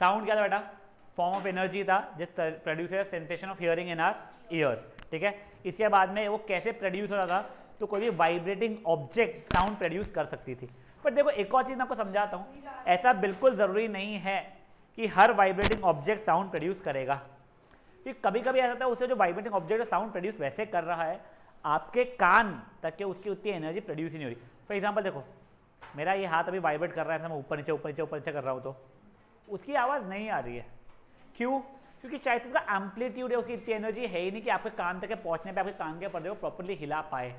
Sound क्या था बेटा? फॉर्म ऑफ एनर्जी था जिस produce sensation of hearing in our ear, ठीक है। इसके बाद में वो कैसे प्रोड्यूस होता था? तो कोई भी वाइब्रेटिंग ऑब्जेक्ट साउंड प्रोड्यूस कर सकती थी। पर देखो एक और चीज़ मैं आपको समझाता हूँ, ऐसा बिल्कुल ज़रूरी नहीं है कि हर वाइब्रेटिंग ऑब्जेक्ट साउंड प्रोड्यूस करेगा, क्योंकि कभी कभी ऐसा होता है उससे जो वाइब्रेटिंग ऑब्जेक्ट साउंड प्रोड्यूस वैसे कर रहा है आपके कान तक के उसकी उतनी एनर्जी प्रोड्यूस ही नहीं हो रही। फॉर एग्जाम्पल देखो, मेरा ये हाथ अभी वाइब्रेट कर रहा है, मैं ऊपर नीचे ऊपर नीचे ऊपर नीचे कर रहा हूँ तो उसकी आवाज़ नहीं आ रही है। क्यों? क्योंकि शायद उसका एम्पलीट्यूड है, उसकी इतनी एनर्जी है ही नहीं कि आपके कान तक पहुंचने पे आपके कान के पर्दे को प्रॉपर्ली हिला पाए,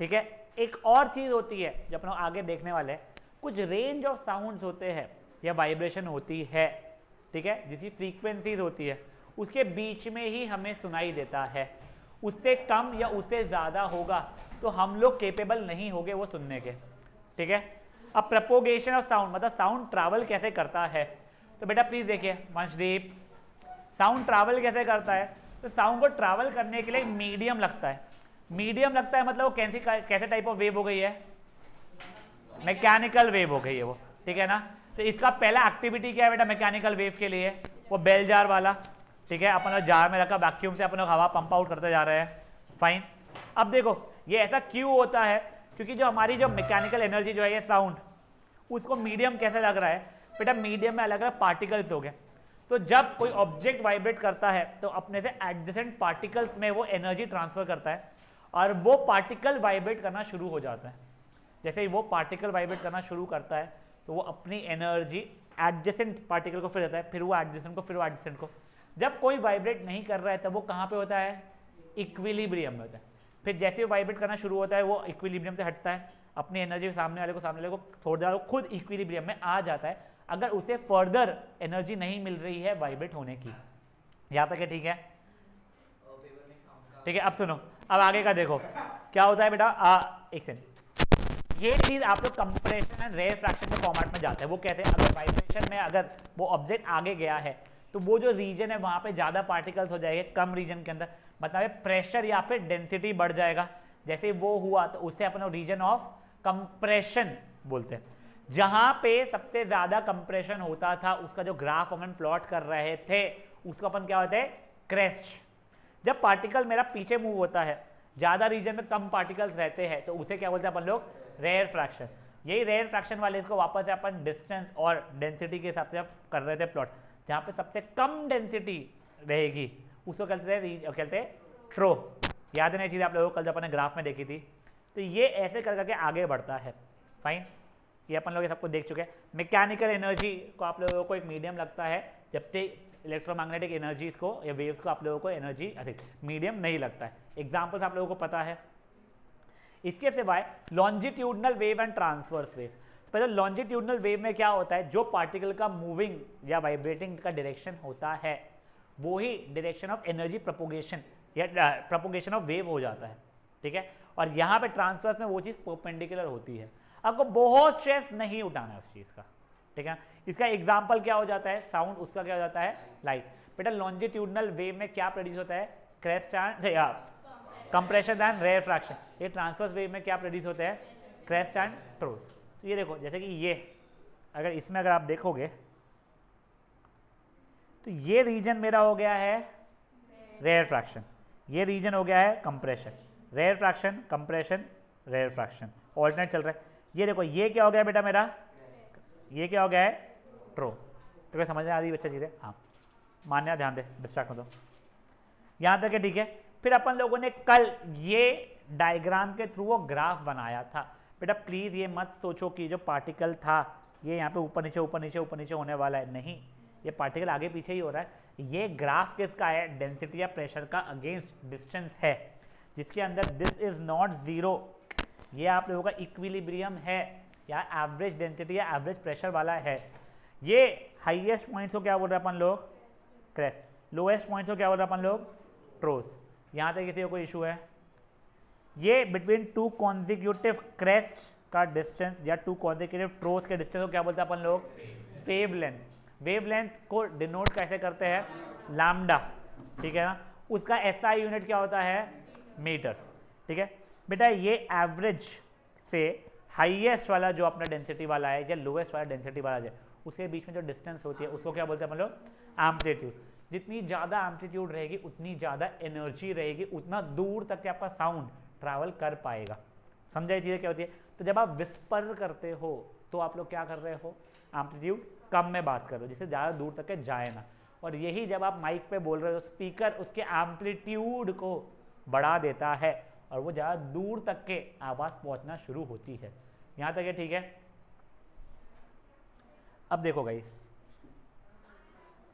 ठीक है। एक और चीज़ होती है जो अपन आगे देखने वाले हैं, कुछ रेंज ऑफ साउंड्स होते हैं या वाइब्रेशन होती है, ठीक है, जिसकी फ्रीक्वेंसीज होती है उसके बीच में ही हमें सुनाई देता है। उससे कम या उससे ज़्यादा होगा तो हम लोग केपेबल नहीं होंगे वो सुनने के, ठीक है। अब प्रोपोगेशन ऑफ साउंड मतलब साउंड ट्रैवल कैसे करता है, तो बेटा प्लीज देखिए वंशदीप, साउंड ट्रैवल कैसे करता है? तो साउंड को ट्रैवल करने के लिए मीडियम लगता है। मीडियम लगता है मतलब वो कैसे टाइप ऑफ वेव हो गई है? मैकेनिकल वेव हो गई है वो, ठीक है ना। तो इसका पहला एक्टिविटी क्या है बेटा मैकेनिकल वेव के लिए? वो बेल जार वाला, ठीक है, अपन जार में रखा वैक्यूम से अपन हवा पंप आउट करते जा रहे हैं, फाइन। अब देखो ये ऐसा क्यों होता है? क्योंकि जो हमारी जो मैकेनिकल एनर्जी जो है ये साउंड, उसको मीडियम कैसे लग रहा है बेटा? मीडियम में अलग अलग पार्टिकल्स हो गए, तो जब कोई ऑब्जेक्ट वाइब्रेट करता है तो अपने से एडजेसेंट पार्टिकल्स में वो एनर्जी ट्रांसफर करता है और वो पार्टिकल वाइब्रेट करना शुरू हो जाता है। जैसे ही वो पार्टिकल वाइब्रेट करना शुरू करता है तो वो अपनी एनर्जी एडजेसेंट पार्टिकल को फिर देता है, फिर वो एडजेसेंट को, फिर वो एडजेसेंट को। जब कोई वाइब्रेट नहीं कर रहा है तब वो कहाँ पे होता है? इक्विलिब्रियम में होता है। फिर जैसे ही वाइब्रेट करना शुरू होता है वो इक्विलिब्रियम से हटता है, अपनी एनर्जी सामने वाले को थोड़ा देर खुद इक्विलिब्रियम में आ जाता है, अगर उसे फर्दर एनर्जी नहीं मिल रही है वाइब्रेट होने की। यहाँ तक है, ठीक है, ठीक है। अब सुनो, अब आगे का देखो क्या होता है बेटा। एक सेकंड, ये चीज आप लोग कंप्रेशन एंड रेफ्रैक्शन के फॉर्मेट में जाते हैं। वो कहते हैं अगर वाइब्रेशन में अगर वो ऑब्जेक्ट आगे गया है तो वो जो रीजन है वहां पे ज्यादा पार्टिकल्स हो जाएंगे, कम रीजन के अंदर मतलब प्रेशर या फिर डेंसिटी बढ़ जाएगा। जैसे वो हुआ तो उससे अपन रीजन ऑफ कंप्रेशन बोलते हैं। जहां पे सबसे ज्यादा कंप्रेशन होता था उसका जो ग्राफ अपन प्लॉट कर रहे थे उसको अपन क्या होते हैं? क्रेस्ट। जब पार्टिकल मेरा पीछे मूव होता है, ज्यादा रीजन में कम पार्टिकल्स रहते हैं तो उसे क्या बोलते हैं अपन लोग? Rarefaction. यही रेयर फ्रैक्शन वाले इसको वापस से अपन डिस्टेंस और डेंसिटी के हिसाब से कर रहे थे प्लॉट। जहां पे सबसे कम डेंसिटी रहेगी उसको कहते हैं ट्रो। याद है ना ये चीज़ आप लोगों को कल जब अपने ग्राफ में देखी थी। तो ये ऐसे कर करके आगे बढ़ता है, फाइन। ये अपन लोग ये सबको देख चुके हैं। मैकेनिकल एनर्जी को आप लोगों को एक मीडियम लगता है, जबकि इलेक्ट्रोमैग्नेटिक एनर्जीज को या वेव्स को आप लोगों को एनर्जी मीडियम नहीं लगता है। एग्जाम्पल्स आप लोगों को पता है। इसके सिवाय longitudinal wave and transverse wave. पहले लॉन्जिट्यूडनल वेव में क्या होता है? जो पार्टिकल का मूविंग या वाइब्रेटिंग का डायरेक्शन होता है वो ही डायरेक्शन ऑफ एनर्जी प्रोपोगेशन या प्रोपोगेशन ऑफ वेव हो जाता है, ठीक है। और यहाँ पे ट्रांसवर्स में वो चीज़ परपेंडिकुलर होती है। आपको बहुत स्ट्रेस नहीं उठाना है उस चीज़ का, ठीक है। इसका एग्जाम्पल क्या हो जाता है? साउंड, उसका क्या हो जाता है? लाइट। बेटा लॉन्जिट्यूडनल वेव में क्या प्रोड्यूस होता है? Crest and compression and refraction. ये ट्रांसवर्स वेव में क्या प्रोड्यूस होता है? Crest and troughs. तो ये देखो जैसे कि ये अगर इसमें अगर आप देखोगे तो ये रीजन मेरा हो गया है रेयर फ्रैक्शन, ये रीजन हो गया है compression, rarefaction, compression, rarefaction, alternate चल रहा है। ये देखो ये क्या हो गया बेटा मेरा? ये क्या हो गया है? ट्रो। तो क्या समझ में आ रही है बच्चा चीज़ें? हाँ, मान्या ध्यान दे, डिस्ट्रैक्ट हो तो यहाँ तक है, ठीक है। फिर अपन लोगों ने कल ये डायग्राम के थ्रू वो ग्राफ बनाया था। बेटा प्लीज़ ये मत सोचो कि जो पार्टिकल था ये यहाँ पे ऊपर नीचे ऊपर नीचे ऊपर नीचे होने वाला है, नहीं, ये पार्टिकल आगे पीछे ही हो रहा है। ये ग्राफ किसका है? डेंसिटी या प्रेशर का अगेंस्ट डिस्टेंस है, जिसके अंदर दिस इज नॉट जीरो, ये आप लोगों का इक्विलिब्रियम है या एवरेज डेंसिटी या एवरेज प्रेशर वाला है। ये हाईएस्ट पॉइंट्स को क्या बोल रहे हैं अपन लोग? क्रेस्ट। लोएस्ट पॉइंट्स को क्या बोल रहे हैं अपन लोग? ट्रोस। यहाँ तक किसी को कोई इशू है? ये बिटवीन टू कॉन्जिक्यूटिव क्रेस्ट का डिस्टेंस या टू कॉन्जिक्यूटिव ट्रोस के डिस्टेंस को क्या बोलते हैं अपन लोग? Wave length. वेव लेंथ को डिनोट कैसे करते हैं? लैम्डा, ठीक है ना। उसका एसआई यूनिट क्या होता है? मीटर्स, ठीक है। बेटा ये एवरेज से हाईएस्ट वाला जो अपना डेंसिटी वाला है या लोएस्ट वाला डेंसिटी वाला है उसके बीच में जो डिस्टेंस होती है उसको क्या बोलते हैं हम लोग? एम्पलीट्यूड। जितनी ज़्यादा एम्पलीट्यूड रहेगी उतनी ज़्यादा एनर्जी रहेगी, उतना दूर तक के आपका साउंड ट्रैवल कर पाएगा। समझा ये चीज़ें क्या होती है? तो जब आप विस्पर करते हो तो आप लोग क्या कर रहे हो? एम्पलीट्यूड कम में बात कर रहे हो, जिससे ज़्यादा दूर तक के जाए ना। और यही जब आप माइक पे बोल रहे हो स्पीकर उसके एम्पलीट्यूड को बढ़ा देता है और वो ज़्यादा दूर तक के आवाज़ पहुंचना शुरू होती है। यहाँ तक है, ठीक है? अब देखो गाइस,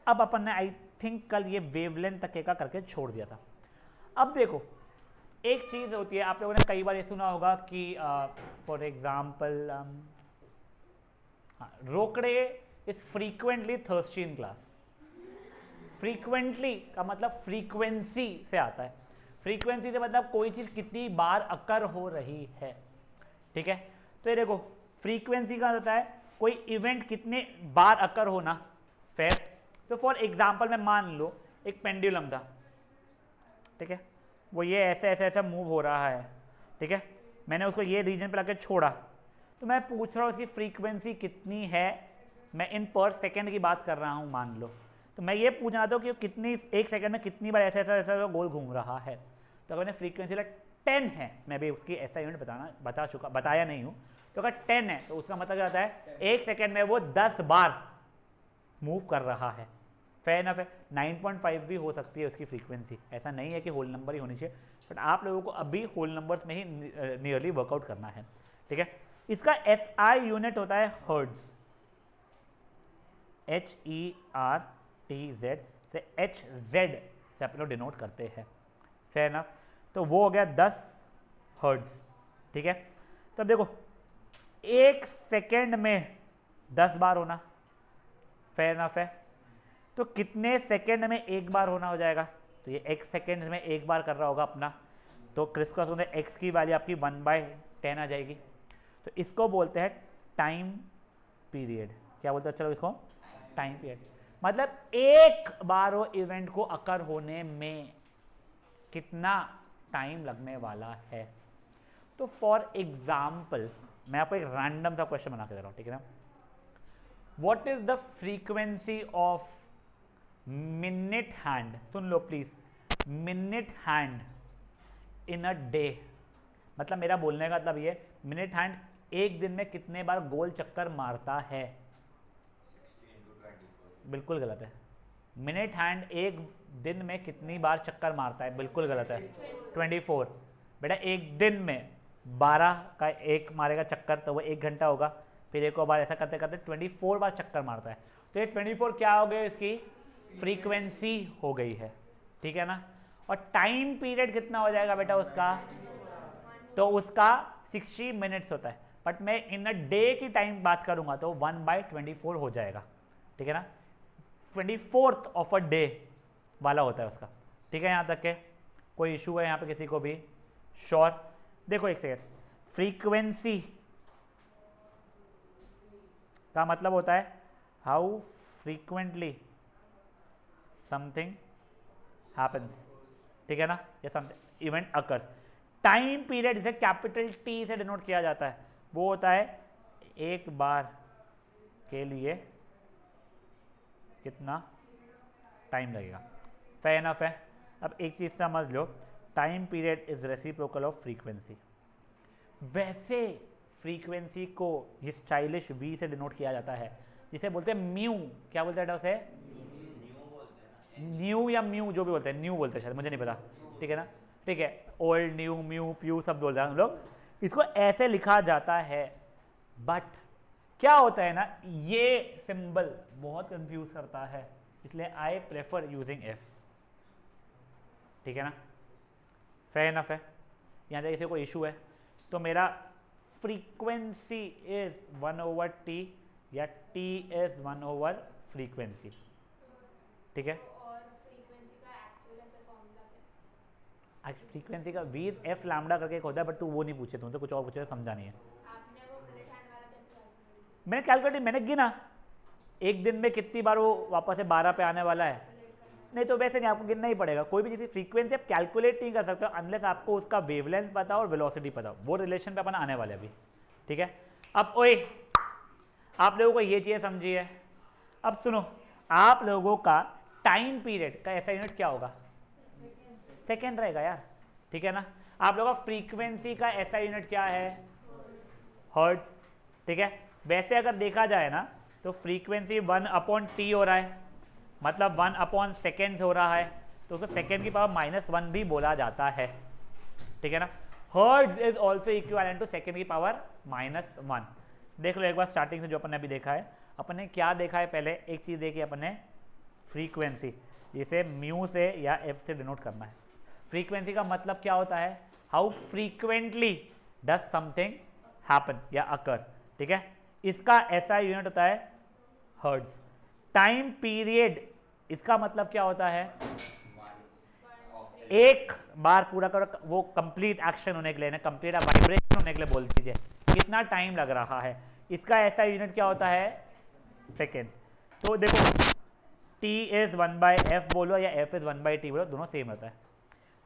अब अपन ने आई थिंक कल ये वेवलेंथ तक का करके छोड़ दिया था। अब देखो एक चीज़ होती है, आप लोगों ने कई बार ये सुना होगा कि for example Rokade is frequently thirsty in class. Frequently का मतलब फ्रीक्वेंसी से आता है। फ्रीक्वेंसी से मतलब कोई चीज़ कितनी बार अकर हो रही है, ठीक है? तो ये देखो फ्रीक्वेंसी का होता है कोई इवेंट कितने बार अकर होना। फेयर। तो फॉर एग्जाम्पल मैं मान लो एक पेंडुलम था, ठीक है? वो ये ऐसे ऐसे ऐसे मूव हो रहा है, ठीक है? मैंने उसको ये रीजन पे लाके छोड़ा, तो मैं पूछ रहा हूँ इसकी फ्रीक्वेंसी कितनी है। मैं इन पर सेकेंड की बात कर रहा हूँ मान लो, तो मैं ये पूछना चाहता हूँ कि कितनी एक सेकंड में कितनी बार ऐसा ऐसा ऐसा गोल घूम रहा है। तो अगर मैंने फ्रीक्वेंसी 10 है, मैं भी उसकी ऐसा यूनिट बताया नहीं हूँ, तो अगर 10 है तो उसका मतलब क्या होता है? एक सेकेंड में वो 10 बार मूव कर रहा है। फेयर इनफ है। 9.5 भी हो सकती है उसकी फ्रीक्वेंसी, ऐसा नहीं है कि होल नंबर ही होनी चाहिए, बट आप लोगों को अभी होल नंबर्स में ही नियरली वर्कआउट करना है, ठीक है? इसका SI यूनिट होता है हर्ट्ज, HERTZ से HZ से आप लोग डिनोट करते हैं। Fair enough. तो वो हो गया 10 हर्ट्ज, ठीक है? तो अब देखो एक सेकेंड में 10 बार होना, फेयर इनफ है। तो कितने सेकेंड में एक बार होना हो जाएगा? तो ये एक सेकेंड में एक बार कर रहा होगा अपना, तो क्रिस क्रॉस होने एक्स की वैल्यू आपकी 1/10 आ जाएगी। तो इसको बोलते हैं टाइम पीरियड। क्या बोलते हैं? चलो इसको टाइम पीरियड, मतलब एक बार वो इवेंट को अकर होने में कितना टाइम लगने वाला है। तो फॉर एग्जाम्पल मैं आपको एक रैंडम सा क्वेश्चन बना के दे रहा हूँ, ठीक है ना? What is the frequency of minute hand? Soon low please, minute hand in a day. मतलब मेरा बोलने का मतलब ये, मिनट हैंड एक दिन में कितने बार गोल चक्कर मारता है? 16 बिल्कुल गलत है। मिनट हैंड एक दिन में कितनी बार चक्कर मारता है? बिल्कुल गलत है। 24। बेटा एक दिन में 12 का एक मारेगा चक्कर तो वो 1 घंटा होगा, फिर एक और बार ऐसा करते करते 24 बार चक्कर मारता है। तो ये 24 क्या हो गया? इसकी फ्रीक्वेंसी हो गई है, ठीक है ना? और टाइम पीरियड कितना हो जाएगा बेटा उसका? तो उसका 60 मिनट्स होता है, बट मैं इन अ डे की टाइम बात करूंगा तो 1/24 हो जाएगा, ठीक है ना? 24th ऑफ अ डे वाला होता है उसका, ठीक है? यहाँ तक के कोई इशू है यहाँ पे किसी को भी? श्योर। देखो एक सेकेंड, फ्रीक्वेंसी का मतलब होता है हाउ फ्रीक्वेंटली समथिंग हैपेंस, ठीक है ना? या something event occurs. Time period जिसे कैपिटल T से डिनोट किया जाता है वो होता है एक बार के लिए कितना टाइम लगेगा। फेयर इनफ है। अब एक चीज समझ लो, time period is reciprocal of frequency. वैसे फ्रीक्वेंसी को ये स्टाइलिश V से डिनोट किया जाता है जिसे बोलते हैं म्यू। क्या बोलते हैं उसे? न्यू या म्यू, जो भी बोलते हैं, न्यू बोलते हैं शायद, मुझे नहीं पता, ठीक है ना? ठीक है, ओल्ड न्यू म्यू प्यू सब बोलते हैं हम लोग, इसको ऐसे लिखा जाता है। बट क्या होता है ना, ये सिंबल बहुत कंफ्यूज करता है, इसलिए आई प्रेफर यूजिंग F, ठीक है ना? फेयर इनफ है। यहाँ तक इसे कोई इशू है तो मेरा फ्रीक्वेंसी इज 1/T या T इज 1/फ्रीक्वेंसी, ठीक है? फ्रीक्वेंसी का V F लैम्डा करके एक होता है, बट तू वो नहीं पूछे, तुमसे कुछ और पूछे, समझा नहीं है। आपने वो मिनट हैंड वाला कैसे कैलकुलेट? मैंने कैलकुलेट, मैंने गिना एक दिन में कितनी बार वो वापस से 12 पे आने वाला है। नहीं तो वैसे नहीं, आपको गिनना ही पड़ेगा। कोई भी चीज़ फ्रीक्वेंसी आप कैलकुलेट नहीं कर सकते अनलेस आपको उसका वेवलेंथ पता हो और वेलोसिटी पता हो। वो रिलेशन पे अपन आने वाले अभी, ठीक है? अब ओए आप लोगों को ये चीज़ समझी है अब सुनो, आप लोगों का टाइम पीरियड का ऐसा यूनिट क्या होगा? सेकेंड रहेगा यार, ठीक है ना। आप लोगों का फ्रीक्वेंसी का ऐसा यूनिट क्या है? हर्ट्ज, ठीक है। वैसे अगर देखा जाए ना तो फ्रीक्वेंसी 1/t हो रहा है, मतलब 1/सेकेंड हो रहा है, तो उसको सेकेंड की पावर -1 भी बोला जाता है, ठीक है ना। Hertz is also equivalent to second की पावर -1। देख लो एक बार स्टार्टिंग से जो अपन ने अभी देखा है, अपन ने क्या देखा है? पहले एक चीज़ देखी अपन ने, फ्रीक्वेंसी, जिसे म्यू से या एफ से डिनोट करना है। फ्रीक्वेंसी का मतलब क्या होता है? How frequently does something happen या अकर, ठीक है। इसका ऐसा यूनिट होता है हर्ट्ज। टाइम पीरियड, इसका मतलब क्या होता है? एक बार पूरा करो, वो कंप्लीट एक्शन होने के लिए ना, कंप्लीट वाइब्रेशन होने के लिए बोल दीजिए, कितना टाइम लग रहा है, इसका ऐसा यूनिट क्या होता है? सेकेंड। तो देखो t इज 1/f बोलो या f इज 1/t बोलो, दोनों सेम होता है।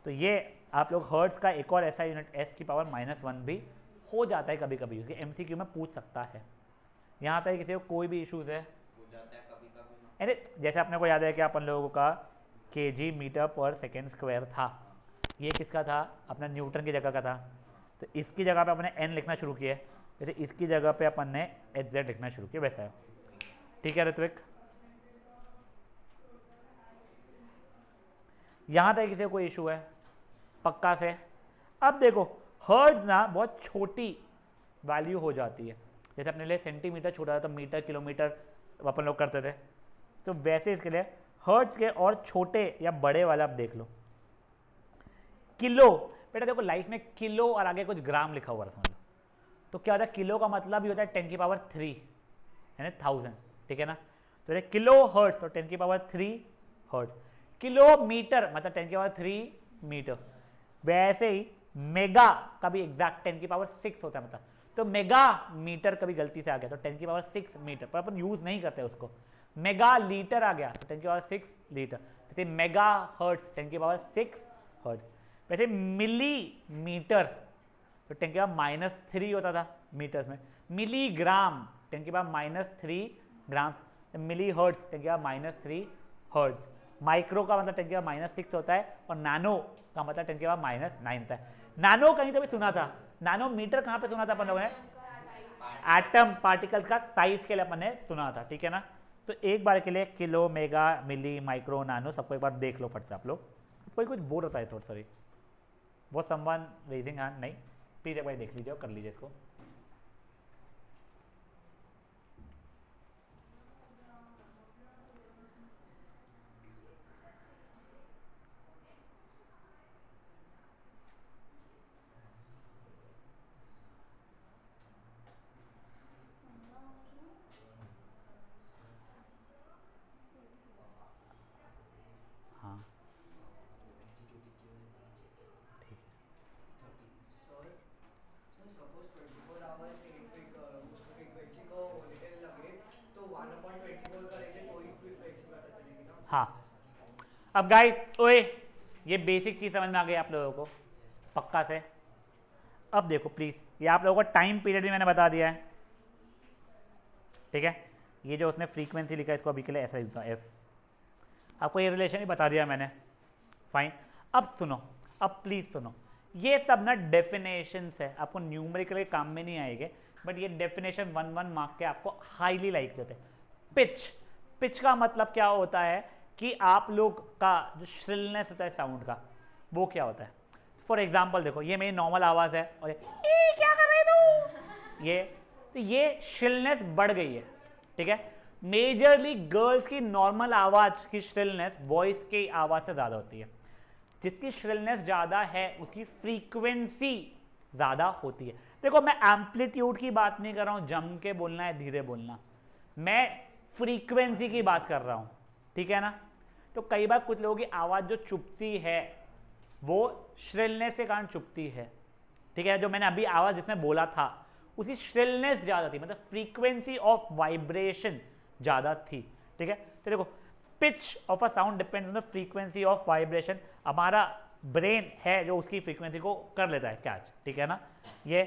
तो ये आप लोग हर्ट्ज का एक और ऐसा यूनिट s की पावर -1 भी हो जाता है कभी कभी, क्योंकि MCQ में पूछ सकता है। यहाँ तक किसी को कोई भी इश्यूज है? अरे जैसे अपने को याद है कि अपन लोगों का kg मीटर पर सेकेंड स्क्वायर था, ये किसका था? अपना न्यूटन की जगह का था। तो इसकी जगह पे अपने n लिखना शुरू किया, जैसे इसकी जगह पे अपन ने hz लिखना शुरू किया, वैसा है, ठीक है ऋत्विक। यहाँ तक किसी को कोई इशू है? पक्का से? अब देखो हर्ट्ज ना बहुत छोटी वैल्यू हो जाती है, जैसे अपने लिए सेंटीमीटर छोटा था तो मीटर किलोमीटर अपन लोग करते थे, तो वैसे इसके लिए हर्ट्ज के और छोटे या बड़े वाला आप देख लो। किलो, बेटा देखो लाइफ में किलो और आगे कुछ ग्राम लिखा हुआ है समझ लो, तो क्या होता है? किलो का मतलब ही होता है 10⁻³ यानी 1000, ठीक है ना। तो किलो हर्ट्ज तो 10⁻³ हर्ट्ज। किलोमीटर मतलब 10⁻³ मीटर। वैसे ही मेगा का भी एग्जैक्ट 10⁻6 होता है, मतलब तो मेगा मीटर कभी गलती से आ गया तो 10⁻6 मीटर, पर अपन यूज नहीं करते उसको। मेगा लीटर आ गया तो 10⁻6 लीटर। जैसे मेगा हर्ट्ज 10⁻6 हर्ट्ज। वैसे मिलीमीटर तो 10⁻³ होता था मीटर्स में। मिलीग्राम 10⁻³ ग्राम। Milli hertz 10⁻³ hertz. माइक्रो का मतलब 10⁻6 होता है, और नैनो का मतलब 10⁻9 होता है। नैनो कहीं तो भी सुना था, नैनो मीटर कहाँ पे सुना था अपन लोगों ने? एटम पार्टिकल्स का साइज के लिए अपन ने सुना था, ठीक है ना। तो एक बार के लिए किलो, मेगा, मिली, माइक्रो, नैनो सबको एक बार देख लो फट से आप लोग। कोई कुछ बोल रहा है थोड़ा, सॉरी वो समवन रेजिंग हैंड, नहीं प्लीज एक बार देख लीजिए और कर लीजिए इसको। हाँ अब गाइस ओए ये बेसिक चीज समझ में आ गई आप लोगों को पक्का से? अब देखो प्लीज, ये आप लोगों को टाइम पीरियड भी मैंने बता दिया है, ठीक है। ये जो उसने फ्रीक्वेंसी लिखा है इसको अभी के लिए ऐसा लिखता हूँ एफ। आपको ये रिलेशन ही बता दिया मैंने, फाइन। अब सुनो, अब प्लीज सुनो, ये सब ना डेफिनेशंस है, आपको न्यूमेरिकल के काम में नहीं आएंगे, बट ये डेफिनेशन 1 मार्क के आपको हाईली लाइक देते हैं। पिच, पिच का मतलब क्या होता है कि आप लोग का जो श्रिलनेस होता है साउंड का, वो क्या होता है। फॉर एग्जाम्पल देखो, ये मेरी नॉर्मल आवाज़ है और ये क्या कर रही तू, ये तो ये श्रिलनेस बढ़ गई है, ठीक है। मेजरली गर्ल्स की नॉर्मल आवाज़ की श्रिलनेस वॉइस की आवाज़ से ज़्यादा होती है। जिसकी श्रिलनेस ज़्यादा है उसकी फ्रीक्वेंसी ज़्यादा होती है। देखो मैं एम्पलीट्यूड की बात नहीं कर रहा हूँ, जम के बोलना है धीरे बोलना, मैं फ्रीक्वेंसी की बात कर रहा हूँ, ठीक है ना। तो कई बार कुछ लोगों की आवाज़ जो चुभती है वो श्रिलनेस के कारण चुभती है, ठीक है। जो मैंने अभी आवाज़ जिसमें बोला था उसकी श्रिलनेस ज़्यादा थी, मतलब फ्रीक्वेंसी ऑफ वाइब्रेशन ज़्यादा थी, ठीक है। तो देखो pitch of a sound depends on the frequency of vibration. हमारा ब्रेन है जो उसकी फ्रीक्वेंसी को कर लेता है कैच, ठीक है ना। ये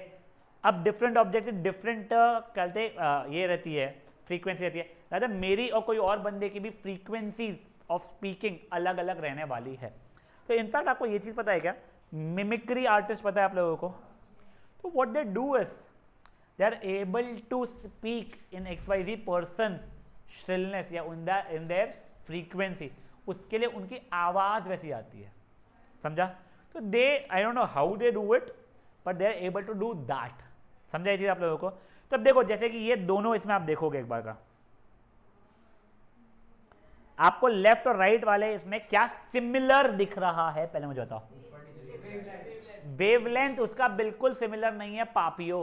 अब डिफरेंट ऑब्जेक्ट डिफरेंट कहते ये रहती है फ्रीक्वेंसी रहती है, रादर मेरी और कोई और बंदे की भी फ्रीक्वेंसीज ऑफ स्पीकिंग अलग अलग रहने वाली है। तो इनफैक्ट आपको ये चीज़ पता है क्या, मिमिक्री आर्टिस्ट पता है आप लोगों को, तो what they do is they are able to speak in XYZ person shrillness या इन देयर फ्रीक्वेंसी, उसके लिए उनकी आवाज़ वैसी आती है, समझा। तो they I don't know how they do it but they are able to do that, समझा ये चीज़ आप लोगों को। तो अब देखो जैसे कि ये दोनों इसमें आप देखोगे एक बार का, आपको लेफ्ट और राइट वाले इसमें क्या सिमिलर दिख रहा है, पहले मुझे बताओ। वेवलेंथ उसका बिल्कुल सिमिलर नहीं है पापियो,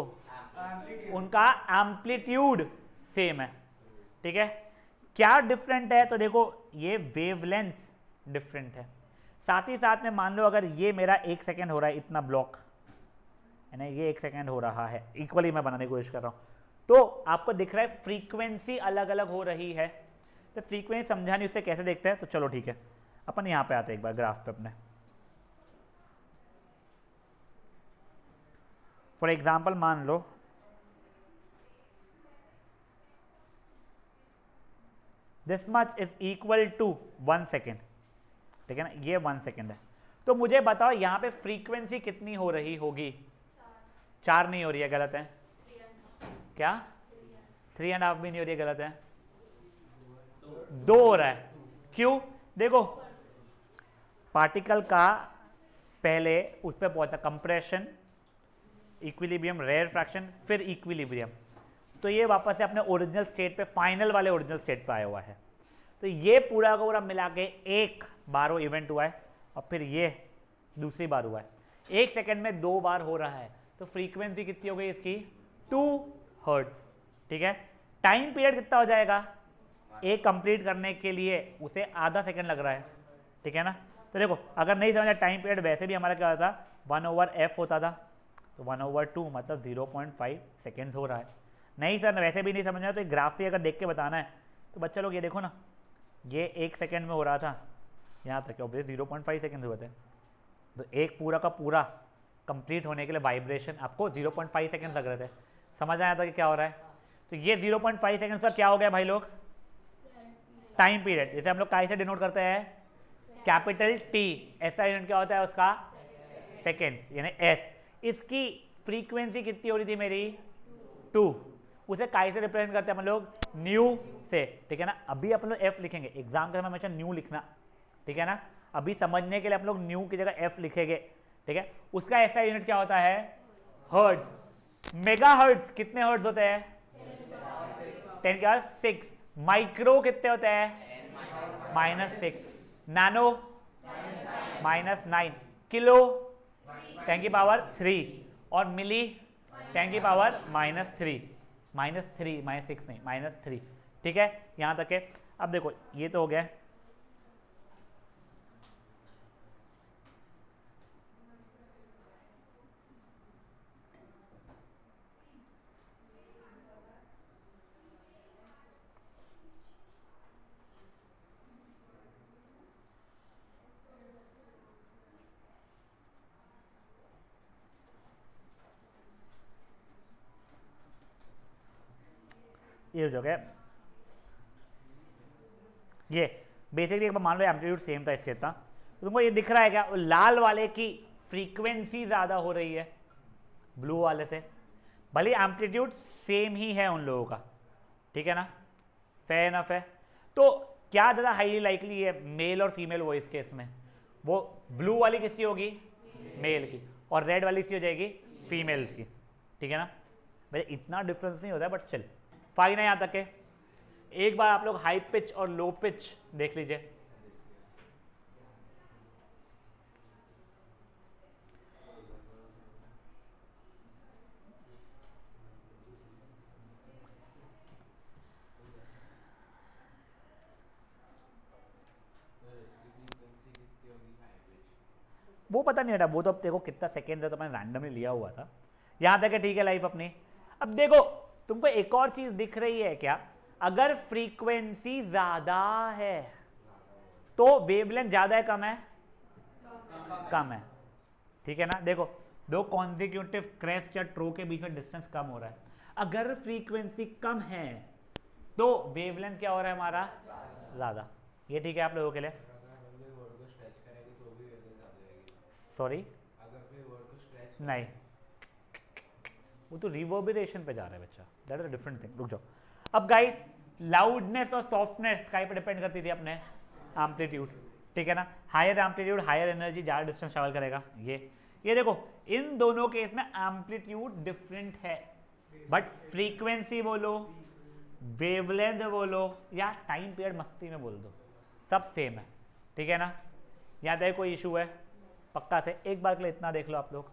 उनका एम्पलीट्यूड सेम है, ठीक है। क्या डिफरेंट है, तो देखो ये वेवलेंथ डिफरेंट है, साथ ही साथ में मान लो अगर ये मेरा 1 सेकेंड हो रहा है इतना ब्लॉक है ना, ये 1 सेकेंड हो रहा है, इक्वली मैं बनाने की कोशिश कर रहा हूं, तो आपको दिख रहा है फ्रीक्वेंसी अलग अलग हो रही है। तो फ्रीक्वेंसी समझा नहीं, उससे कैसे देखते हैं, तो चलो ठीक है अपन यहां पे आते हैं एक बार ग्राफ पे अपने। फॉर एग्जाम्पल मान लो this much is equal to 1 second, ठीक है ना, ये 1 सेकेंड है। तो मुझे बताओ यहाँ पे फ्रीक्वेंसी कितनी हो रही होगी, 4 नहीं हो रही है, गलत है क्या, 3.5 भी नहीं हो रही है, गलत है, 2 हो रहा है। क्यों, देखो पार्टिकल का पहले उस पर पहुंचा कंप्रेशन, इक्विलिब्रियम, रेयर फ्रैक्शन, फिर इक्विलिब्रियम, तो ये वापस से अपने ओरिजिनल स्टेट पे, फाइनल वाले ओरिजिनल स्टेट पे आया हुआ है। तो ये पूरा का पूरा मिला के एक बार वो इवेंट हुआ है और फिर ये दूसरी बार हुआ है, 1 सेकेंड में 2 बार हो रहा है। तो फ्रीक्वेंसी कितनी हो गई इसकी, 2 हर्ट्ज, ठीक है। टाइम पीरियड कितना हो जाएगा, एक कंप्लीट करने के लिए उसे आधा सेकेंड लग रहा है, ठीक है ना। तो देखो अगर नहीं समझा टाइम पीरियड, वैसे भी हमारा क्या होता था 1/f होता था, तो 1/2 मतलब 0.5 सेकेंड हो रहा है। नहीं सर वैसे भी नहीं समझना, तो ग्राफ से अगर देख के बताना है तो बच्चा लोग ये देखो ना, ये 1 सेकेंड में हो रहा था, यहाँ तक ऑब्वियसली 0.5 सेकेंड हुए थे, तो एक पूरा का पूरा कंप्लीट होने के लिए वाइब्रेशन आपको 0.5 सेकेंड लग रहे थे। समझ आया था कि क्या हो रहा है। तो ये 0.5 सेकेंड का क्या हो गया भाई लोग, टाइम पीरियड, जैसे हम लोग काय से डिनोट करते हैं, कैपिटल टी, ऐसा यूनिट क्या होता है उसका, सेकेंड्स यानी एस। इसकी फ्रीक्वेंसी कितनी हो रही थी मेरी, 2, उसे काय से रिप्रेजेंट करते हैं हम लोग, न्यू से, ठीक है ना। अभी अपन लोग एफ लिखेंगे, एग्जाम के समय हमेशा न्यू लिखना, ठीक है ना। अभी समझने के लिए हम लोग न्यू की जगह एफ लिखेंगे, ठीक है। उसका ऐसा यूनिट क्या होता है, हर्ट्ज। मेगा हर्ट्ज कितने हर्ट्ज होते हैं, 10⁻⁶। माइक्रो कितने होते हैं, -6। नैनो -9। किलो 10⁻3 और मिली 10⁻⁻3, -6 नहीं, -3, ठीक है। यहां तक है। अब देखो ये तो हो गया, ये हो गया। ये बेसिकली एक बार मान लो एम्पलीट्यूड सेम था इसके इतना, तो तुमको ये दिख रहा है क्या, लाल वाले की फ्रीक्वेंसी ज़्यादा हो रही है ब्लू वाले से, भले एम्पलीट्यूड सेम ही है उन लोगों का, ठीक है ना, फेयर इनफ है। तो क्या ज़्यादा हाईली लाइकली है, मेल और फीमेल वॉइस केस में, वो ब्लू वाली किसकी होगी, मेल की, और रेड वाली किसकी हो जाएगी, फीमेल्स की, ठीक है ना। वैसे इतना डिफरेंस नहीं होता है बट स्टिल फाइन है यहाँ तक के। एक बार आप लोग हाई पिच और लो पिच देख लीजिए। वो पता नहीं बेटा, वो तो अब देखो कितना सेकेंड है तो मैंने रैंडमली लिया हुआ था, यहाँ तक है, ठीक है लाइफ अपनी। अब देखो तुमको एक और चीज दिख रही है क्या, अगर फ्रीक्वेंसी ज्यादा है तो वेवलेंथ ज्यादा है कम है, कम है, ठीक है ना। देखो दो कॉन्जिक्यूटिव क्रेस्ट या ट्रो के बीच में डिस्टेंस कम हो रहा है। अगर फ्रीक्वेंसी कम है तो वेवलेंथ क्या हो रहा है हमारा ज़्यादा। ये ठीक है आप लोगों के लिए। सॉरी नहीं, वो तो रिवर्बरेशन पे जा रहा है बच्चा, that is a different thing. रुक जाओ। अब गाइस लाउडनेस और सॉफ्टनेस का पे डिपेंड करती थी अपने एम्पलीट्यूड, ठीक है ना। हायर एम्पलीट्यूड हायर एनर्जी ज़्यादा डिस्टेंस ट्रैवल करेगा। ये देखो इन दोनों केस में एम्पलीट्यूड डिफरेंट है, बट फ्रीक्वेंसी बोलो, वेवलेंथ बोलो या टाइम पीरियड मस्ती में बोल दो, सब सेम है, ठीक है ना। यहाँ तक कोई इशू है पक्का से? एक बार के लिए इतना देख लो आप लोग।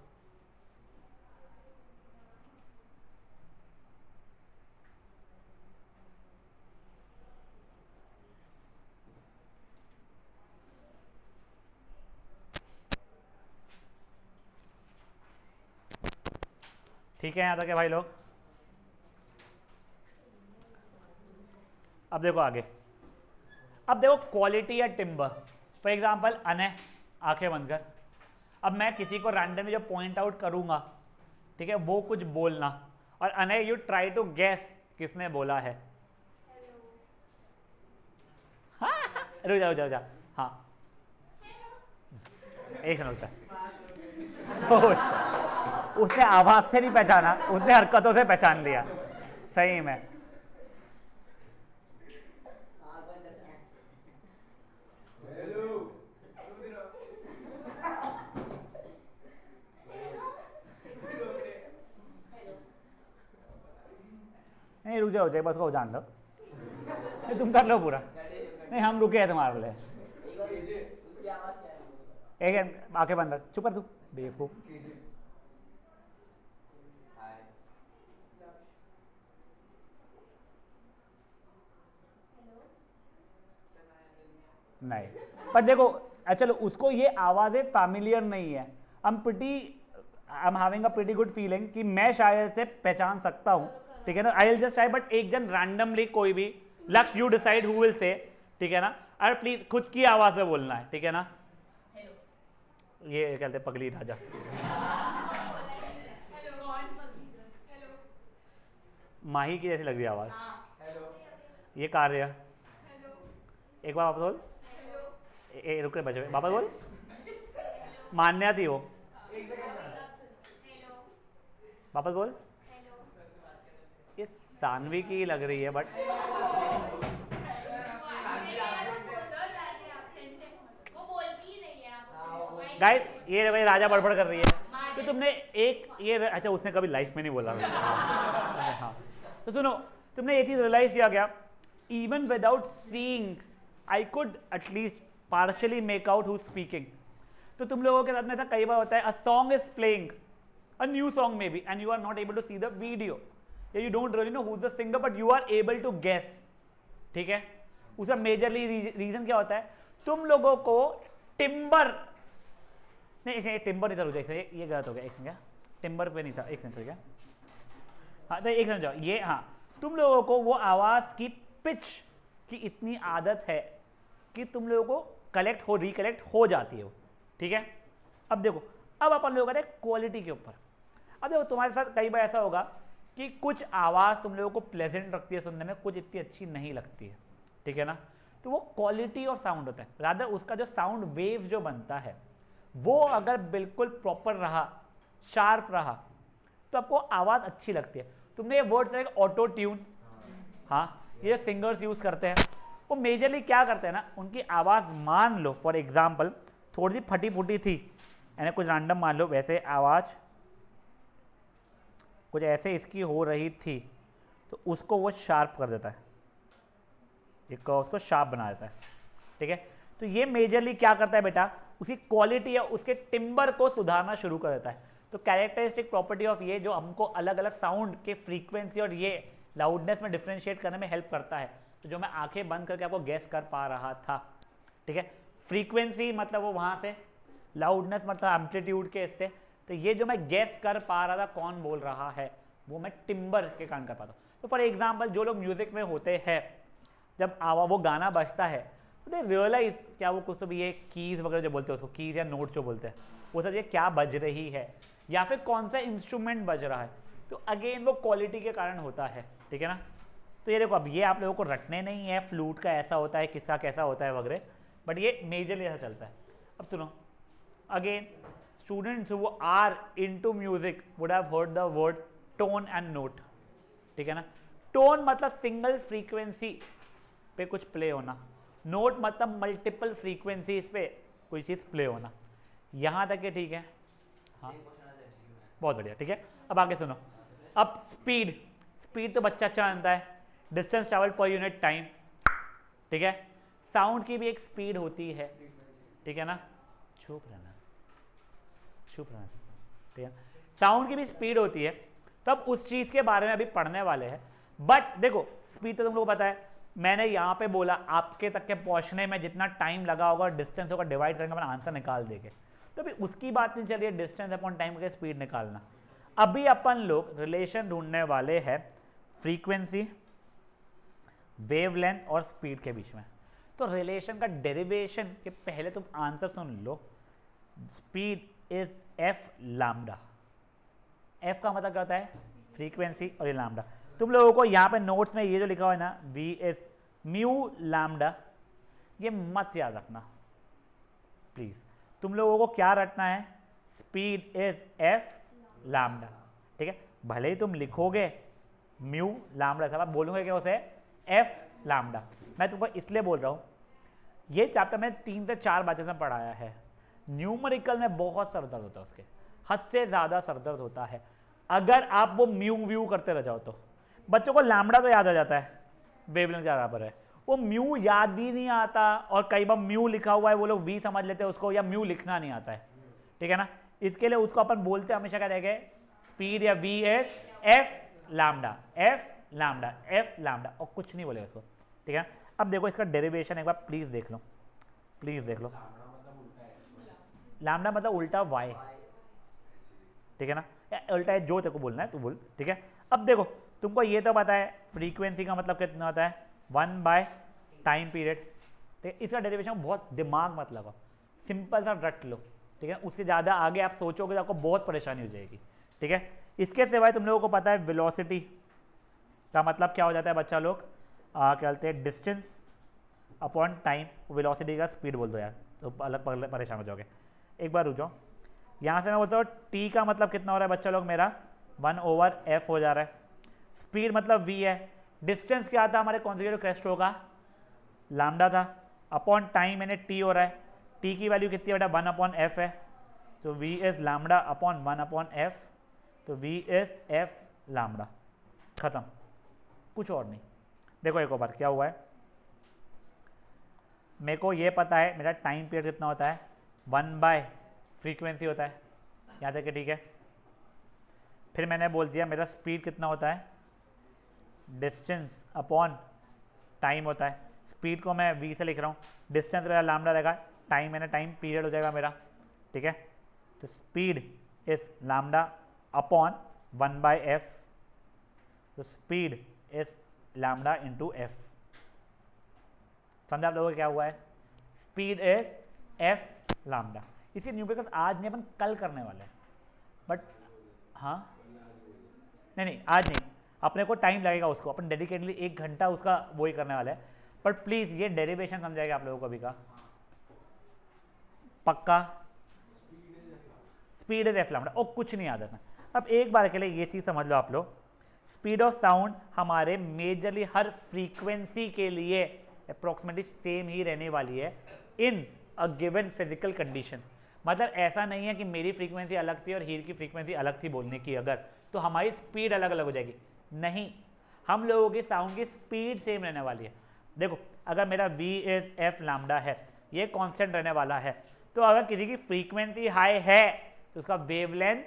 ठीक है यहाँ तक है भाई लोग। अब देखो आगे, अब देखो क्वालिटी या टिम्बर। फॉर एग्जाम्पल अनय, आंखें बंद कर। अब मैं किसी को रैंडमली जो पॉइंट आउट करूंगा, ठीक है, वो कुछ बोलना, और अनय यू ट्राई टू गैस किसने बोला है। हाँ रुक जा रुक जा रुक जा, हाँ एक मिनट उसने आवाज से नहीं पहचाना, उसने हरकतों से पहचान लिया सही में। नहीं रुक जाओ बस को जान दो, नहीं तुम कर लो पूरा, नहीं हम रुके हैं तुम्हारे लिए। एक आंखें बंद कर, चुप कर तू बेवकूफ। नहीं पर देखो चलो उसको ये आवाज़ें फैमिलियर नहीं है। I am having a pretty good feeling कि मैं शायद से पहचान सकता हूँ, ठीक है ना। I will just try, but एक जन रैंडमली कोई भी लक्ष्य you decide who will say, ठीक है ना। अरे प्लीज खुद की आवाज में बोलना है, ठीक है ना। ये कहते पगली राजा। माही की जैसी लग रही है आवाज। ये कार्य एक बार वापस बोल, रुक रहे बचे वापस बोल। मान्या थी वो, वापस बोल। ये सानवी की लग रही है बट गाइस ये राजा बड़बड़ कर रही है। तो तुमने एक ये अच्छा उसने कभी लाइफ में नहीं बोला। हाँ तो सुनो, तुमने ये चीज रियलाइज किया क्या, even without seeing I could at least partially make out who speaking. तो तुम लोगों के साथ में ऐसा कई बार होता है, a song is playing, a new song may be, and you are not able to see the video, या you don't really know who is the singer, but you are able to guess, ठीक है। उसका majorly reason क्या होता है, तुम लोगों को टिम्बर नहीं, टिम्बर नहीं था, रुक जाए ये गलत हो गया, एक सेकंड, टिम्बर पे नहीं था, एक सेकंड क्या, हाँ तो एक सेकंड जाओ, ये हाँ तुम लोगों को वो आवाज़ की पिच की इतनी आदत है कि तुम लोगों को कलेक्ट हो रिकलेक्ट हो जाती है वो, ठीक है। अब देखो, अब अपन लोग करें क्वालिटी के ऊपर। अब देखो तुम्हारे साथ कई बार ऐसा होगा कि कुछ आवाज़ तुम लोगों को प्लेजेंट लगती है सुनने में, कुछ इतनी अच्छी नहीं लगती है, ठीक है ना। तो वो क्वालिटी ऑफ साउंड होता है, रादर उसका जो साउंड वेव जो बनता है वो अगर बिल्कुल प्रॉपर रहा, शार्प रहा, तो आपको आवाज़ अच्छी लगती है। तुमने ये वर्ड से ऑटो ट्यून, हाँ ये सिंगर्स यूज़ करते हैं, वो मेजरली क्या करते हैं ना, उनकी आवाज़ मान लो फॉर एग्जांपल थोड़ी सी फटी फूटी थी, यानी कुछ रैंडम मान लो, वैसे आवाज़ कुछ ऐसे इसकी हो रही थी, तो उसको वो शार्प कर देता है, एक उसको शार्प बना देता है, ठीक है। तो ये मेजरली क्या करता है बेटा, उसकी क्वालिटी या उसके टिम्बर को सुधारना शुरू कर देता है। तो कैरेक्टरिस्टिक प्रॉपर्टी ऑफ ये जो हमको अलग अलग साउंड के फ्रीक्वेंसी और ये लाउडनेस में डिफ्रेंशिएट करने में हेल्प करता है। तो जो मैं आंखें बंद करके आपको गैस कर पा रहा था, ठीक है, फ्रीक्वेंसी मतलब वो वहाँ से, लाउडनेस मतलब एम्पलीट्यूड के इससे, तो ये जो मैं गैस कर पा रहा था कौन बोल रहा है, वो मैं टिम्बर के कारण कर पाता हूँ। तो फॉर एग्जाम्पल जो लोग म्यूजिक में होते हैं, जब वो गाना बजता है तो दे रियलाइज क्या वो कुछ तो भी ये कीज़ वगैरह जो बोलते हैं उसको, कीज़ या नोट्स जो बोलते हैं, वो सब ये क्या बज रही है या फिर कौन सा इंस्ट्रूमेंट बज रहा है। तो अगेन वो क्वालिटी के कारण होता है, ठीक है ना। तो ये देखो, अब ये आप लोगों को रटने नहीं है फ्लूट का ऐसा होता है, किसका कैसा होता है वगैरह, बट ये मेजरली ऐसा चलता है। अब सुनो again, students who are into music would have heard the word tone and note, ठीक है ना। टोन मतलब सिंगल फ्रीक्वेंसी पे कुछ प्ले होना, नोट मतलब मल्टीपल फ्रीक्वेंसीज पे कोई चीज़ प्ले होना। यहाँ तक ये ठीक है, हाँ बहुत बढ़िया, ठीक है। अब आगे सुनो, अब स्पीड, स्पीड तो बच्चा अच्छा जानता है, distance travel per unit time, ठीक है। साउंड की भी एक स्पीड होती है, ठीक है ना, चुप रहना, चुप रहना, ठीक है। साउंड की भी स्पीड होती है, तब उस चीज़ के बारे में अभी पढ़ने वाले हैं। बट देखो स्पीड तो तुम लोगों को पता है, मैंने यहाँ पे बोला आपके तक के पहुँचने में जितना टाइम लगा होगा डिस्टेंस होगा डिवाइड करके अपना आंसर निकाल देंगे, तो अभी उसकी बात नहीं चल रही है डिस्टेंस अपॉन टाइम के स्पीड निकालना। अभी अपन लोग रिलेशन ढूंढने वाले हैं फ्रीक्वेंसी, वेवलेंथ और स्पीड के बीच में। तो रिलेशन का डेरिवेशन के पहले तुम answer soon low, speed is F lambda. F का मतलब क्या होता है, फ्रीक्वेंसी, और ये लैम्डा। तुम लोगों को यहाँ पे नोट्स में ये जो लिखा हुआ है ना, वी इज म्यू लैम्डा, ये मत याद रखना प्लीज। तुम लोगों को क्या रटना है, स्पीड इज एफ लैम्डा, ठीक है। भले ही तुम लिखोगे म्यू लैम्डा, सब आप बोलोगे क्या उसे, एफ लैम्डा। मैं तुमको इसलिए बोल रहा हूँ, ये चैप्टर में 3 से 4 बातें से पढ़ाया है। न्यूमेरिकल में बहुत सरदर्द होता है, उसके हद से ज़्यादा सरदर्द होता है अगर आप वो म्यू व्यू करते रह जाओ। तो बच्चों को लैम्डा तो याद आ जाता है, वेवलेंथ के बराबर है, वो म्यू याद ही नहीं आता, और कई बार म्यू लिखा हुआ है वो लोग वी समझ लेते हैं उसको, या म्यू लिखना नहीं आता है, ठीक है ना। इसके लिए उसको अपन बोलते हमेशा क्या रहेगा, स्पीड या V S F lambda, F lambda, F lambda, और कुछ नहीं बोले उसको, ठीक है। अब देखो इसका डेरिवेशन एक बार प्लीज देख लो, प्लीज देख लो। लैम्डा मतलब उल्टा वाई, ठीक है ना, उल्टा है जो तेरे को बोलना है तू बोल, ठीक है। अब देखो तुमको ये तो पता है फ्रीक्वेंसी का मतलब कितना होता है, 1 टाइम पीरियड, ठीक है। इसका डेरिवेशन बहुत दिमाग मत लगाओ, सिंपल सा रट लो, ठीक है। उससे ज़्यादा आगे आप सोचोगे तो आपको बहुत परेशानी हो जाएगी, ठीक है। इसके सिवाय तुम लोगों को पता है वेलोसिटी का मतलब क्या हो जाता है बच्चा लोग, क्या कहते हैं, डिस्टेंस अपॉन टाइम, वेलोसिटी का स्पीड बोल दो यार, तो अलग परेशान हो जाओगे। एक बार रुक जाओ, यहाँ से मैं बोलता हूँ टी का मतलब कितना हो रहा है बच्चा लोग मेरा, 1/f हो जा रहा है। स्पीड मतलब v है, डिस्टेंस क्या था हमारे कॉन्जुगेटिव क्रेस्ट होगा, लैम्डा था, अपॉन टाइम मैंने t हो रहा है, t की वैल्यू कितनी है बेटा, 1/f है, तो v is lambda upon 1/f, तो v इज f लैम्डा, खत्म, कुछ और नहीं। देखो एक और बार क्या हुआ है, मेरे को ये पता है मेरा टाइम पीरियड कितना होता है, 1 फ्रीक्वेंसी होता है, यहाँ तक ठीक है। फिर मैंने बोल दिया मेरा स्पीड कितना होता है, डिस्टेंस अपॉन टाइम होता है। स्पीड को मैं v से लिख रहा हूँ, डिस्टेंस मेरा लैम्डा रहेगा, टाइम मैंने टाइम पीरियड हो जाएगा मेरा, ठीक है। तो speed is lambda upon 1/f, तो speed is lambda into f। समझा आप लोगों को क्या हुआ है, स्पीड इज f लैम्डा। इसी न्यूमेरिकल्स आज नहीं अपन कल करने वाले हैं, बट हाँ नहीं आज नहीं, अपने को टाइम लगेगा उसको, अपन डेडिकेटली 1 घंटा उसका वो ही करने वाले हैं। बट प्लीज ये डेरिवेशन समझाएगा आप लोगों को अभी का पक्का, स्पीड इज एफ लैम्डा, और कुछ नहीं याद रखना। अब एक बार के लिए ये चीज़ समझ लो आप लोग, स्पीड ऑफ साउंड हमारे मेजरली हर फ्रीक्वेंसी के लिए अप्रोक्सीमेटली सेम ही रहने वाली है इन अ गिवन फिजिकल कंडीशन। मतलब ऐसा नहीं है कि मेरी फ्रीक्वेंसी अलग थी और हीर की फ्रीक्वेंसी अलग थी बोलने की, अगर तो हमारी स्पीड अलग अलग हो जाएगी, नहीं, हम लोगों की साउंड की स्पीड सेम रहने वाली है। देखो अगर मेरा v इज f लैम्डा है, ये कांस्टेंट रहने वाला है, तो अगर किसी की फ्रीक्वेंसी हाई है तो उसका वेवलेंथ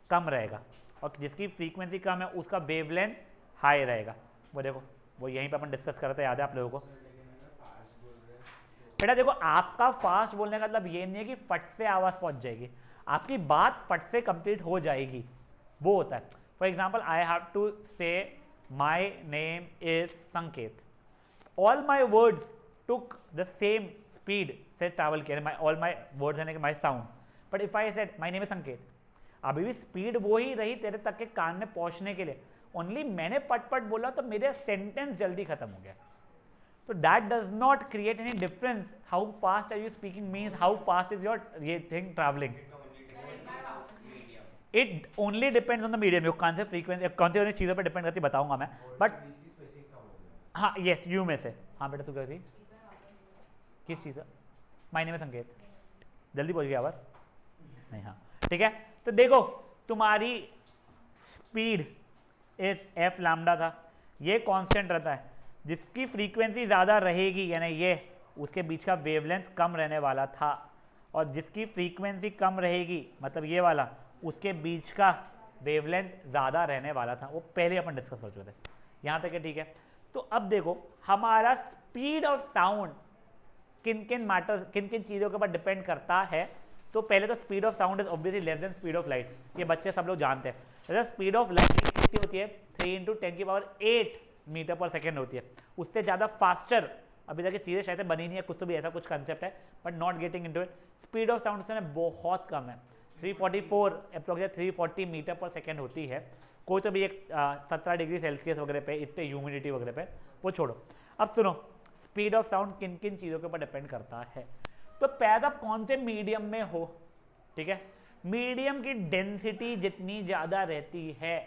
कम रहेगा, और जिसकी फ्रीक्वेंसी कम है उसका वेवलेंथ हाई रहेगा। वो देखो वो यहीं पे अपन डिस्कस कर रहे थे, याद है आप लोगों को। बेटा देखो आपका फास्ट बोलने का मतलब ये नहीं है कि फट से आवाज़ पहुंच जाएगी, आपकी बात फट से कंप्लीट हो जाएगी, वो होता है। For example I have to say my name is Sanket, all my words took the same speed से ट्रैवल किया, ऑल माई वर्ड्स यानी कि my sound, but if I said my name is Sanket, अभी भी स्पीड वो ही रही तेरे तक के कान में पहुंचने के लिए, ओनली मैंने पट पट बोला तो मेरे सेंटेंस जल्दी खत्म हो गया. So that does not create any difference. How fast are you speaking means how fast is your thing traveling. It only depends on the medium. You कौन से frequency कौन सी चीज़ों पे डिपेंड करती बताऊंगा मैं. But हाँ yes यू में से हाँ बेटा तू क्या थी किस चीज़ मायने में संकेत जल्दी पहुँच गया आवाज़ नहीं. हाँ ठीक है. तो देखो तुम्हारी स्पीड इस एफ लैम्डा था, ये कांस्टेंट रहता है. जिसकी फ्रीक्वेंसी ज़्यादा रहेगी यानी ये उसके बीच का वेवलेंथ कम रहने वाला था, और जिसकी फ्रीक्वेंसी कम रहेगी मतलब ये वाला उसके बीच का वेवलेंथ ज़्यादा रहने वाला था. वो पहले अपन डिस्कस कर चुके थे. यहाँ तक है ठीक है. तो अब देखो हमारा स्पीड ऑफ साउंड किन किन मैटर्स किन किन चीज़ों के ऊपर डिपेंड करता है. तो पहले तो speed of sound is obviously less than speed of light. ये बच्चे सब लोग जानते हैं. स्पीड ऑफ लाइट कितनी होती है 3 × 10⁸ मीटर पर सेकेंड होती है. उससे ज़्यादा फास्टर अभी तक चीज़ें शायद बनी नहीं है, कुछ तो भी ऐसा कुछ कंसेप्ट है but not getting into it. Speed of sound से बहुत कम है. 344 अप्रोक्सीमेट 340 मीटर पर सेकेंड होती है. कोई तो भी एक 17 डिग्री सेल्सियस वगैरह पे इतने ह्यूमिडिटी वगैरह पे वो छोड़ो. अब सुनो स्पीड ऑफ साउंड किन किन चीज़ों के ऊपर डिपेंड करता है. तो पैदा कौन से मीडियम में हो, ठीक है. मीडियम की डेंसिटी जितनी ज़्यादा रहती है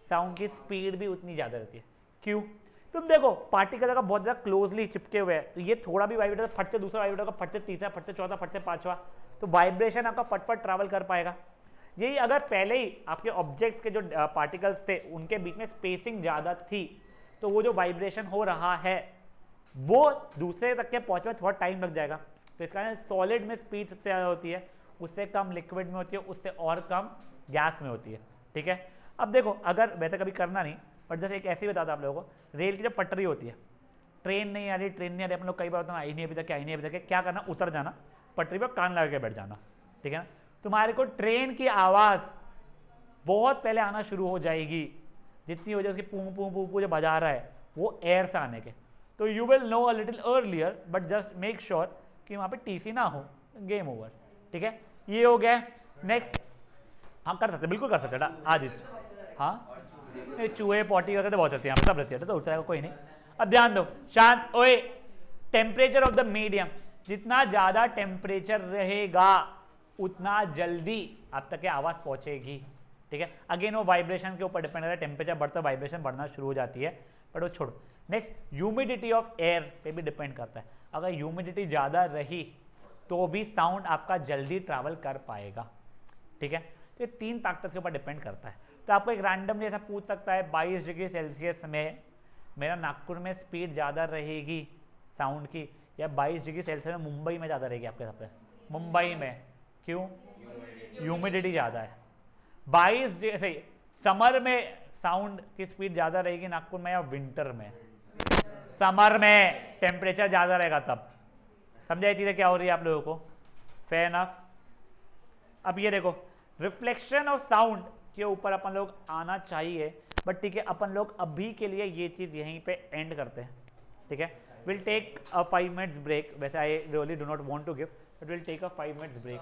साउंड की स्पीड भी उतनी ज़्यादा रहती है. क्यों? तुम देखो पार्टिकल अगर बहुत ज़्यादा क्लोजली चिपके हुए हैं तो ये थोड़ा भी वाइब्रेटर फट से दूसरा वाइब्रेटर का फट से तीसरा फट से चौथा फट से पांचवा, तो वाइब्रेशन आपका फटफट ट्रैवल कर पाएगा. यही अगर पहले ही आपके ऑब्जेक्ट्स के जो पार्टिकल्स थे उनके बीच में स्पेसिंग ज़्यादा थी तो वो जो वाइब्रेशन हो रहा है वो दूसरे तक के पहुँचने में थोड़ा टाइम लग जाएगा. तो इस कारण सॉलिड में स्पीड सबसे ज़्यादा होती है, उससे कम लिक्विड में होती है, उससे और कम गैस में होती है. ठीक है. अब देखो अगर वैसे कभी करना नहीं बट जैसे एक ऐसे ही बताता आप लोगों को, रेल की जो पटरी होती है, ट्रेन नहीं आ रही अपन लोग कई बार आई नहीं अभी तक क्या करना, उतर जाना पटरी पर कान लगा के बैठ जाना. ठीक है ना. तुम्हारे को ट्रेन की आवाज़ बहुत पहले आना शुरू हो जाएगी, जितनी वजह उसकी पू पू पू पू जो बजा रहा है वो एयर से आने के. तो you will know a little earlier but just make sure कि वहाँ पे टीसी ना हो, गेम ओवर. ठीक है. ये हो गया. नेक्स्ट हम कर सकते बिल्कुल कर सकते बेटा आज. हाँ चूहे पॉटी वगैरह तो बहुत रहती है यहाँ पे, सब रहती है तो उठ जाएगा कोई नहीं. अब ध्यान दो शांत. ओए टेम्परेचर ऑफ द मीडियम, जितना ज़्यादा टेम्परेचर रहेगा उतना जल्दी आप तक आवाज़ पहुँचेगी. ठीक है. अगेन वो वाइब्रेशन के ऊपर डिपेंड करता है. टेम्परेचर बढ़ता वाइब्रेशन बढ़ना शुरू हो जाती है बट वो छोड़ो. नेक्स्ट ह्यूमिडिटी ऑफ एयर पे भी डिपेंड करता है. अगर ह्यूमिडिटी ज़्यादा रही तो भी साउंड आपका जल्दी ट्रैवल कर पाएगा. ठीक है. तो ये 3 फैक्टर्स के ऊपर डिपेंड करता है. तो आपको एक रैंडमली ऐसा पूछ सकता है 22 डिग्री सेल्सियस में मेरा नागपुर में स्पीड ज़्यादा रहेगी साउंड की या 22 डिग्री सेल्सियस में मुंबई में ज़्यादा रहेगी आपके हिसाब से. मुंबई में क्यों? ह्यूमिडिटी ज़्यादा है. 22 ऐसे समर में साउंड की स्पीड ज़्यादा रहेगी नागपुर में या विंटर में? समर में टेम्परेचर ज़्यादा रहेगा तब. समझा ये चीज़ें क्या हो रही है आप लोगों को? Fair enough. अब ये देखो रिफ्लेक्शन ऑफ साउंड के ऊपर अपन लोग आना चाहिए बट ठीक है अपन लोग अभी के लिए ये चीज़ यहीं पे एंड करते हैं. ठीक है. Will take a 5 minutes break. वैसे I really do not want to give but will take a 5 minutes break.